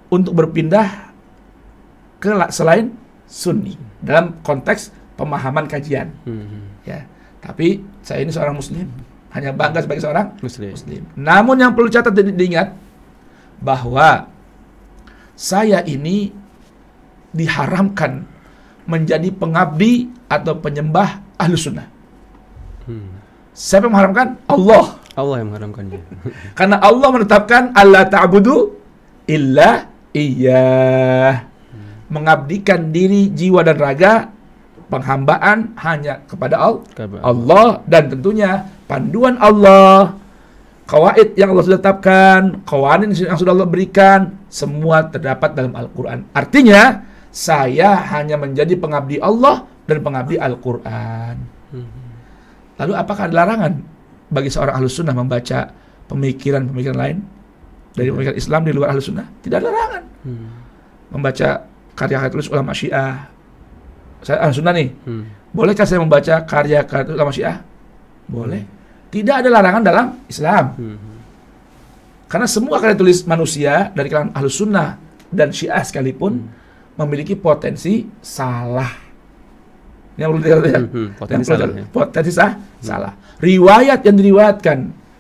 untuk berpindah ke selain Sunni dalam konteks pemahaman kajian. Ya, tapi saya ini seorang Muslim, hanya bangga sebagai seorang Muslim. Namun yang perlu catat dan diingat, bahwa saya ini diharamkan menjadi pengabdi atau penyembah Ahlus Sunnah. Siapa yang mengharamkan? Allah. Allah yang mengharamkannya. Karena Allah menetapkan alla ta'budu illa iyyah. Mengabdikan diri, jiwa dan raga, penghambaan hanya kepada Allah, dan tentunya panduan Allah, qawaid yang Allah sudah tetapkan, qawanin yang sudah Allah berikan, semua terdapat dalam Al-Quran. Artinya, saya hanya menjadi pengabdi Allah dan pengabdi Al-Quran. Lalu apakah ada larangan bagi seorang Ahlus Sunnah membaca pemikiran-pemikiran lain dari pemikiran Islam di luar Ahlus Sunnah? Tidak ada larangan. Membaca karya-karya tulis ulama Syiah. Saya Ahlus Sunnah nih. Bolehkah saya membaca karya-karya ulama Syiah? Boleh. Tidak ada larangan dalam Islam. Karena semua karya tulis manusia dari kalangan Ahlus Sunnah dan Syiah sekalipun memiliki potensi salah. Yang perlu dikatakan potensi salah. Riwayat yang diriwayatkan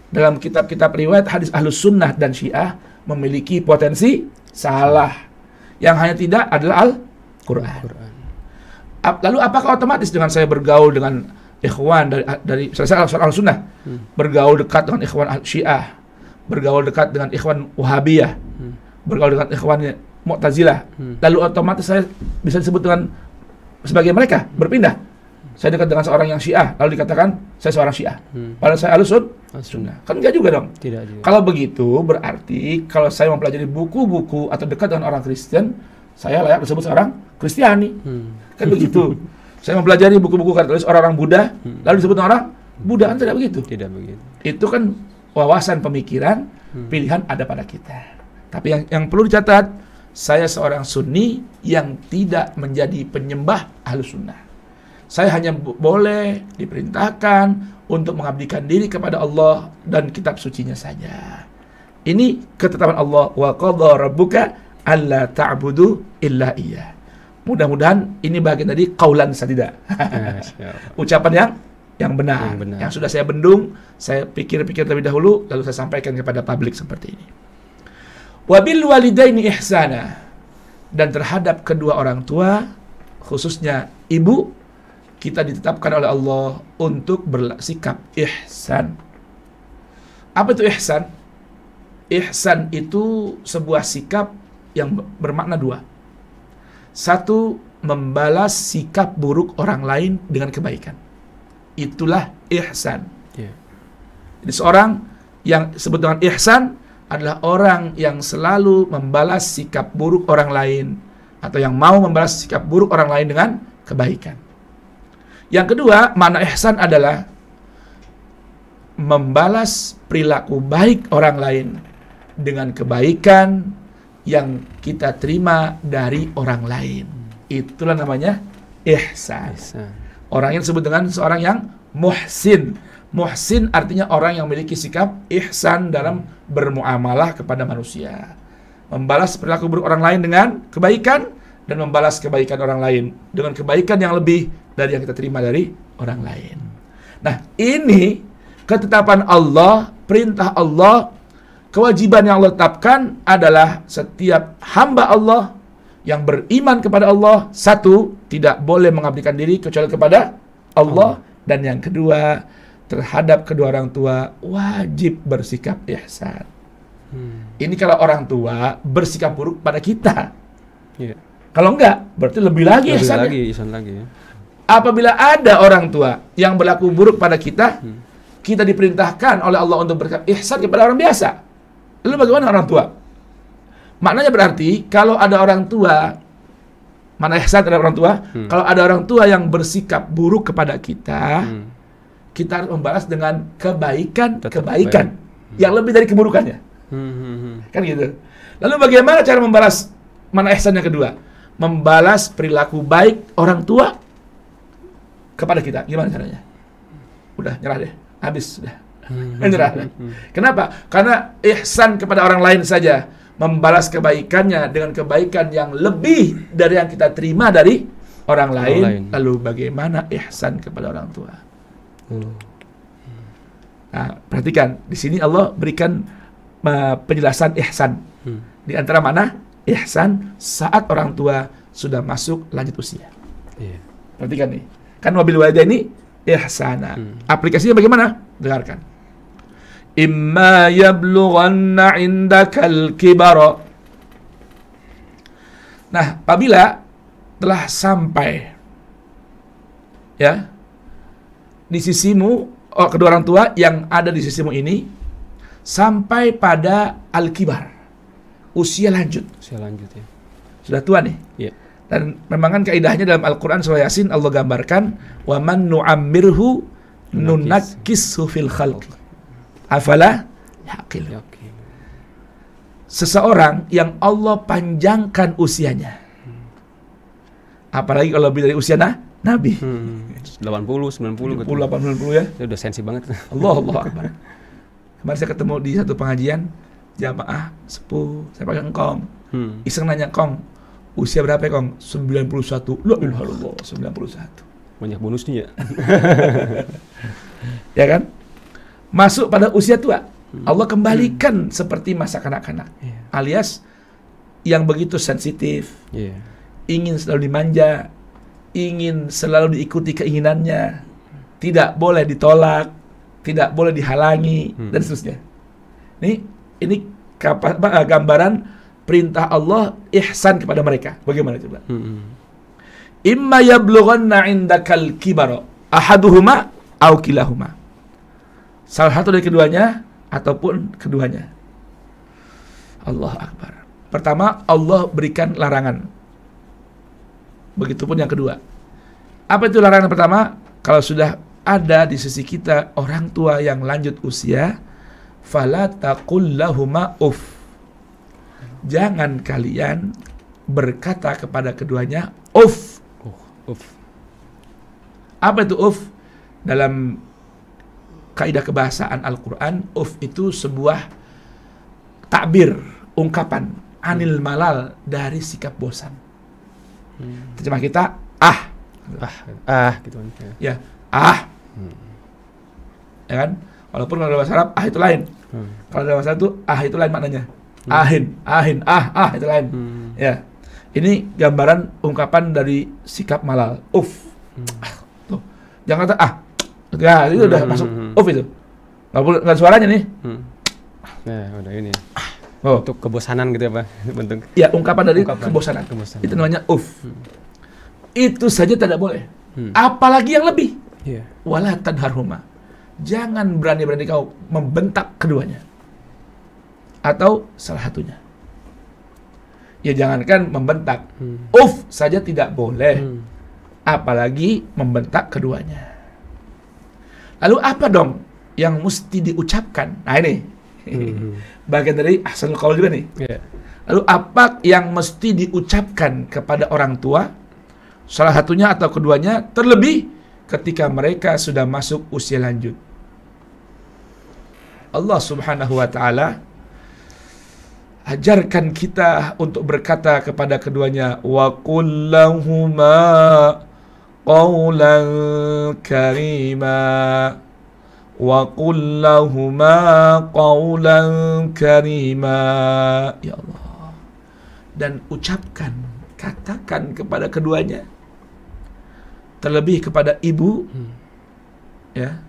dalam kitab-kitab riwayat hadis Ahlus Sunnah dan Syiah memiliki potensi salah. Yang hanya tidak adalah Al-Quran. Lalu apakah otomatis dengan saya bergaul dengan ikhwan dari saya Ahlus Sunnah, bergaul dekat dengan ikhwan Syiah, bergaul dekat dengan ikhwan Wahabiyah, bergaul dengan ikhwan Mu'tazilah, lalu otomatis saya bisa disebut dengan sebagai mereka, berpindah. Saya dekat dengan seorang yang Syiah, lalu dikatakan saya seorang Syiah. Padahal saya Ahlus Sunnah. Kan enggak juga dong. Tidak juga. Kalau begitu berarti kalau saya mempelajari buku-buku atau dekat dengan orang Kristen, saya layak disebut seorang Kristiani. Kan begitu. Saya mempelajari buku-buku karya tulis orang-orang Buddha, lalu disebut orang Buddha, kan tidak begitu. Tidak begitu. Itu kan wawasan pemikiran, pilihan ada pada kita. Tapi yang perlu dicatat, saya seorang Sunni yang tidak menjadi penyembah Ahlus Sunnah. Saya hanya boleh diperintahkan untuk mengabdikan diri kepada Allah dan kitab sucinya saja. Ini ketetapan Allah, wa qadha rabbuka alla ta'budu illa iyyah. Mudah-mudahan ini bagian tadi qaulan sadida. Ucapan yang benar, yang sudah saya bendung, saya pikir-pikir terlebih dahulu, lalu saya sampaikan kepada publik seperti ini. Wabil walidaini ihsana, dan terhadap kedua orang tua, khususnya ibu, kita ditetapkan oleh Allah untuk bersikap ihsan. Apa itu ihsan? Ihsan itu sebuah sikap yang bermakna dua. Satu, membalas sikap buruk orang lain dengan kebaikan. Itulah ihsan. Jadi seorang yang disebut dengan ihsan adalah orang yang selalu membalas sikap buruk orang lain, atau yang mau membalas sikap buruk orang lain dengan kebaikan. Yang kedua, makna ihsan adalah membalas perilaku baik orang lain dengan kebaikan yang kita terima dari orang lain. Itulah namanya ihsan. Orang yang disebut dengan seorang yang muhsin. Muhsin artinya orang yang memiliki sikap ihsan dalam bermuamalah kepada manusia. Membalas perilaku buruk orang lain dengan kebaikan, dan membalas kebaikan orang lain dengan kebaikan yang lebih dari yang kita terima dari orang lain. Nah, ini ketetapan Allah, perintah Allah, kewajiban yang Allah tetapkan adalah setiap hamba Allah yang beriman kepada Allah, satu, tidak boleh mengabdikan diri kecuali kepada Allah, dan yang kedua, terhadap kedua orang tua wajib bersikap ihsan. Ini kalau orang tua bersikap buruk pada kita. Kalau enggak, berarti lebih lagi ihsan lagi. Apabila ada orang tua yang berlaku buruk pada kita, kita diperintahkan oleh Allah untuk bersikap ihsan kepada orang biasa. Lalu bagaimana orang tua? Maknanya berarti kalau ada orang tua, mana ihsan terhadap orang tua? Kalau ada orang tua yang bersikap buruk kepada kita, kita harus membalas dengan kebaikan yang lebih dari keburukannya. Kan gitu. Lalu bagaimana cara membalas mana ihsan yang kedua? Membalas perilaku baik orang tua kepada kita. Gimana caranya? Udah nyerah deh, habis sudah. Menyerah deh. Kenapa? Karena ihsan kepada orang lain saja, membalas kebaikannya dengan kebaikan yang lebih dari yang kita terima dari orang lain. Lalu bagaimana ihsan kepada orang tua? Nah, perhatikan di sini Allah berikan penjelasan ihsan. Di antara mana? Ihsan saat orang tua sudah masuk lanjut usia. Iya. Perhatikan nih. Kan wabil walidaini ihsana. Aplikasinya bagaimana? Dengarkan. Imma yablughanna indakal kibara. Nah, apabila telah sampai ya di sisimu, kedua orang tua yang ada di sisimu ini sampai pada al-kibar, usia lanjut. Usia lanjut ya. Sudah tua nih. Iya. Dan memang kan kaidahnya dalam Al-Quran surah Yasin Allah gambarkan wa man nu'ammirhu nunakkishu fil khalq afala yaqil. Seseorang yang Allah panjangkan usianya, apalagi kalau lebih dari usia Nabi 80, 90 gitu. 80 ya. Itu udah sensi banget. Allah Akbar. Kemarin saya ketemu di satu pengajian jamaah sepuh, saya pakai engkong. Iseng nanya, "Kong, usia berapa ya, Kong?" 91. La ilaha illallah, 91. Banyak bonusnya ya. Ya kan? Masuk pada usia tua. Allah kembalikan seperti masa kanak-kanak. Alias yang begitu sensitif. Ingin selalu dimanja, ingin selalu diikuti keinginannya, tidak boleh ditolak, tidak boleh dihalangi, dan seterusnya. Ini gambaran perintah Allah ihsan kepada mereka. Bagaimana coba? Imma yablughanna indakal kibara ahaduhuma aw kilahuma. Salah satu dari keduanya ataupun keduanya. Allah Akbar. Pertama, Allah berikan larangan. Begitupun yang kedua. Apa itu larangan pertama? Kalau sudah ada di sisi kita orang tua yang lanjut usia, fala taqul lahuma uff. Jangan kalian berkata kepada keduanya uff. Apa itu uff? Dalam kaidah kebahasaan Al-Quran, uff itu sebuah takbir, ungkapan anil malal, dari sikap bosan. Terjemah kita gitu kan. Ya, ya kan? Walaupun kalau dalam bahasa Arab itu lain. Kalau dalam bahasa Arab itu itu lain maknanya. Ahin, itu lain. Ya. Ini gambaran ungkapan dari sikap malal. Uff. Tuh. Jangan kata Ya, itu udah masuk uff itu. Enggak suaranya nih. Nah, udah ini. Oh. Untuk kebosanan gitu ya, Pak, bentuk. Ya, ungkapan dari kebosanan. Itu namanya uff. Itu saja tidak boleh. Apalagi yang lebih. Wala tadharhuma. Jangan berani-berani kau membentak keduanya. Atau salah satunya. Ya jangankan membentak. Uff saja tidak boleh. Apalagi membentak keduanya. Lalu apa dong yang mesti diucapkan? Nah ini. Bagian dari ahsanul qaul juga nih. Lalu apa yang mesti diucapkan kepada orang tua? Salah satunya atau keduanya, terlebih ketika mereka sudah masuk usia lanjut. Allah Subhanahu wa ta'ala ajarkan kita untuk berkata kepada keduanya, wa qul lahuma qawlan karima, wa qul lahuma qawlan karima. Ya Allah. Dan ucapkan, katakan kepada keduanya, terlebih kepada ibu, ya,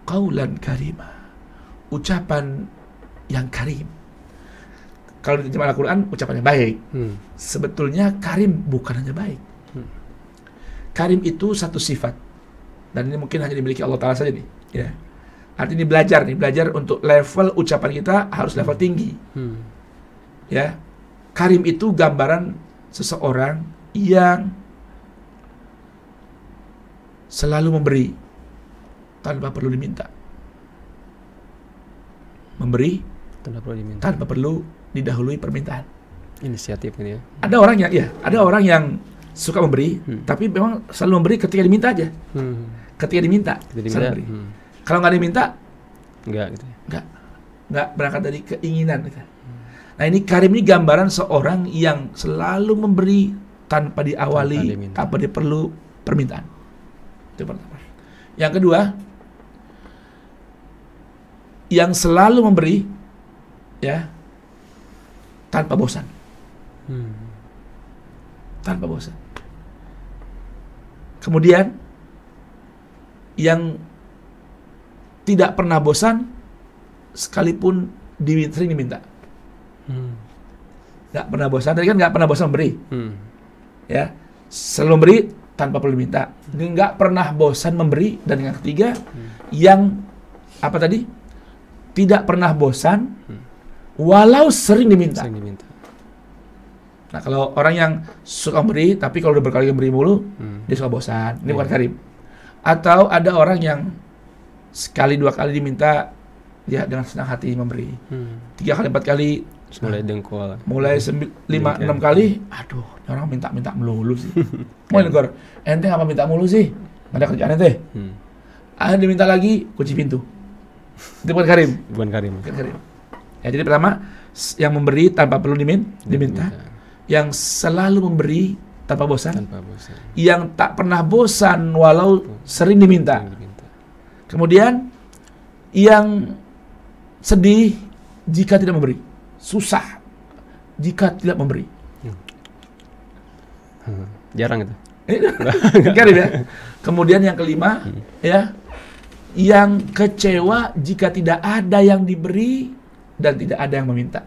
qawlan karima, ucapan yang karim. Kalau di terjemahan Al-Quran ucapannya baik. Sebetulnya karim bukan hanya baik. Karim itu satu sifat, dan ini mungkin hanya dimiliki Allah Ta'ala saja nih. Ya. Artinya belajar untuk level ucapan kita harus level tinggi. Ya, karim itu gambaran seseorang yang selalu memberi tanpa perlu diminta. Memberi tanpa perlu didahului permintaan. Inisiatif ini ya. Ada orang yang suka memberi, tapi memang selalu memberi ketika diminta aja. Ketika diminta selalu memberi. Kalau nggak diminta, enggak gitu. Nggak berangkat dari keinginan. Gitu. Nah ini karim ini gambaran seorang yang selalu memberi tanpa diawali, tanpa diperlu permintaan. Itu pertama. Yang kedua, yang selalu memberi, ya, tanpa bosan. Tanpa bosan. Kemudian yang tidak pernah bosan sekalipun sering diminta. Nggak pernah bosan. Tadi kan nggak pernah bosan memberi. Ya, selalu memberi tanpa perlu diminta. Nggak pernah bosan memberi. Dan yang ketiga, yang apa tadi? Tidak pernah bosan walau sering diminta. Nah, kalau orang yang suka memberi, tapi kalau udah berkali-kali memberi mulu, dia suka bosan. Ini bukan karim. Atau ada orang yang sekali dua kali diminta, dia dengan senang hati memberi. 3 kali 4 kali mulai dengkul. Mulai 5-6 kali, aduh, orang minta melulu sih. Mau negor, ente apa minta mulu sih? Nggak ada kerjaan ente. Ada diminta lagi, kunci pintu. Itu bukan karim. Bukan karim. Ya, jadi pertama, yang memberi tanpa perlu diminta. Yang selalu memberi tanpa bosan. Yang tak pernah bosan walau sering diminta. Kemudian yang sedih jika tidak memberi, susah jika tidak memberi. Jarang itu. Karim ya. Kemudian yang kelima, ya, yang kecewa jika tidak ada yang diberi dan tidak ada yang meminta.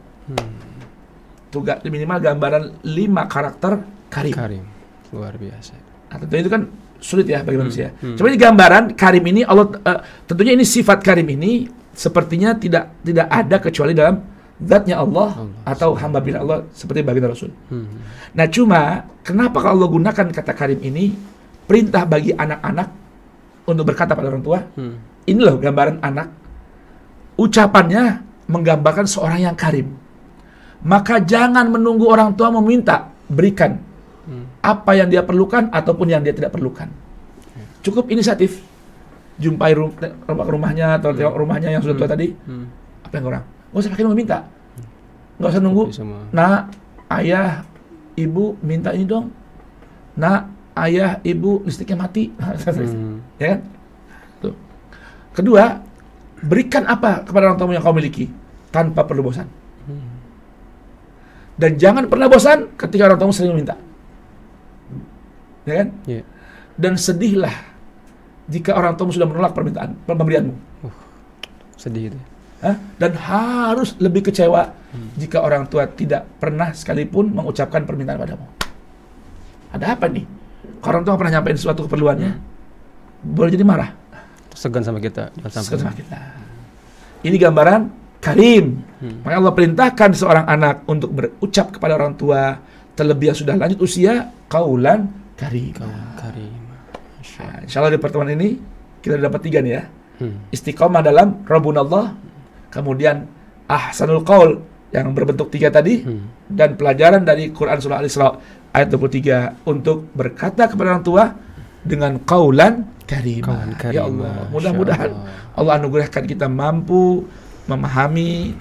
Itu minimal gambaran 5 karakter karim. Luar biasa. Nah, tentunya itu kan sulit ya bagi manusia. Cuma ini gambaran karim ini Allah tentunya ini sifat karim ini sepertinya tidak ada kecuali dalam zatnya Allah atau hamba bin Allah seperti baginda Rasul. Nah, cuma kenapa kalau Allah gunakan kata karim ini perintah bagi anak-anak untuk berkata pada orang tua? Ini loh gambaran anak. Ucapannya menggambarkan seorang yang karim. Maka jangan menunggu orang tua meminta, berikan apa yang dia perlukan ataupun yang dia tidak perlukan. Cukup inisiatif. Jumpai rumahnya atau tengok rumahnya yang sudah tua tadi. Apa yang kurang? Nggak usah pakai meminta. Nggak usah nunggu. Nak, ayah, ibu minta ini dong. Nak, ayah, ibu listriknya mati. Ya kan? Tuh. Kedua, berikan apa kepada orang tua yang kau miliki tanpa perlu bosan. Dan jangan pernah bosan ketika orang tua sering meminta. Ya kan? Yeah. Dan sedihlah jika orang tua sudah menolak pemberianmu. Sedih itu. Dan harus lebih kecewa jika orang tua tidak pernah sekalipun mengucapkan permintaan padamu. Ada apa nih? Kalau orang tua pernah nyampein sesuatu keperluannya, boleh jadi marah. Segan sama kita. Segan sama kita. Ini gambaran karim. Maka Allah perintahkan seorang anak untuk berucap kepada orang tua, terlebih yang sudah lanjut usia, qaulan karim. Nah, insya Allah di pertemuan ini kita dapat 3 nih ya. Istiqomah dalam Rabbunallah, kemudian ahsanul qaul yang berbentuk 3 tadi, dan pelajaran dari Quran surah Al-Isra ayat 23 untuk berkata kepada orang tua dengan qaulan karim. Ya Allah, mudah-mudahan Allah anugerahkan kita mampu memahami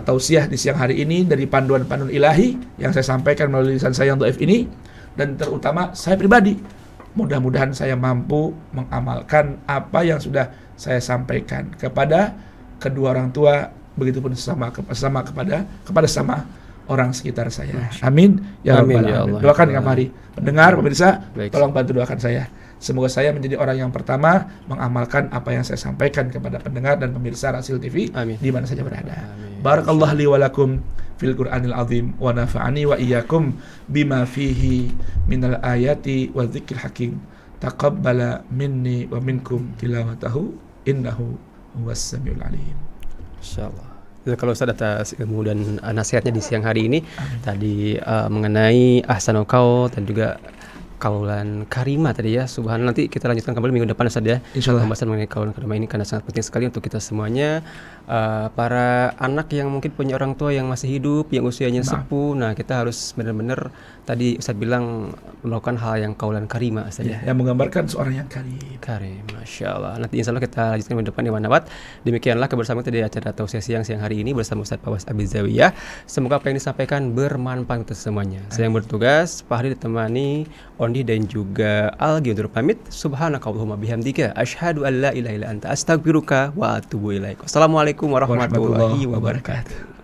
tausiah di siang hari ini dari panduan-panduan ilahi yang saya sampaikan melalui lisan saya yang dhaif ini, dan terutama saya pribadi mudah-mudahan saya mampu mengamalkan apa yang sudah saya sampaikan kepada kedua orang tua, begitupun sama kepada sama orang sekitar saya. Amin ya rabbal alamin. Doakan kami hari pendengar pemirsa, tolong bantu doakan saya. Semoga saya menjadi orang yang pertama mengamalkan apa yang saya sampaikan kepada pendengar dan pemirsa Rasil TV di mana saja berada. Barakallahu li wa lakum fil Qur'anil azim wa nafa'ani wa iyyakum bima fihi minal ayati wa dzikril hakim. Taqabbala minni wa minkum tilawatahu innahu huwas samiul alim. Insyaallah. Kalau Ustaz atas ilmu dan nasihatnya di siang hari ini tadi mengenai ahsanul qaul dan juga kaulan karimah tadi ya. Subhanallah, nanti kita lanjutkan kembali minggu depan Ustaz ya. Insyaallah. Pembahasan mengenai kaulan karimah ini karena sangat penting sekali untuk kita semuanya. Para anak yang mungkin punya orang tua yang masih hidup, yang usianya sepuh. Nah, kita harus benar-benar tadi Ustaz bilang melakukan hal yang kaulan karimah Ustaz ya. Yang menggambarkan seorang yang karim. Masya Allah. Nanti insya Allah kita lanjutkan minggu depan di Manawat. Demikianlah kebersamaan kita di acara tausiah siang hari ini bersama Ustaz Fawaz Abi Zawiyah. Semoga apa yang disampaikan bermanfaat untuk semuanya. Saya yang bertugas Pak Hari ditemani Ondi dan juga Algi untuk pamit. Subhanakallahumma bihamdika asyhadu an la ilaha illa anta astaghfiruka wa atubu ilaik. Wassalamualaikum warahmatullahi wabarakatuh.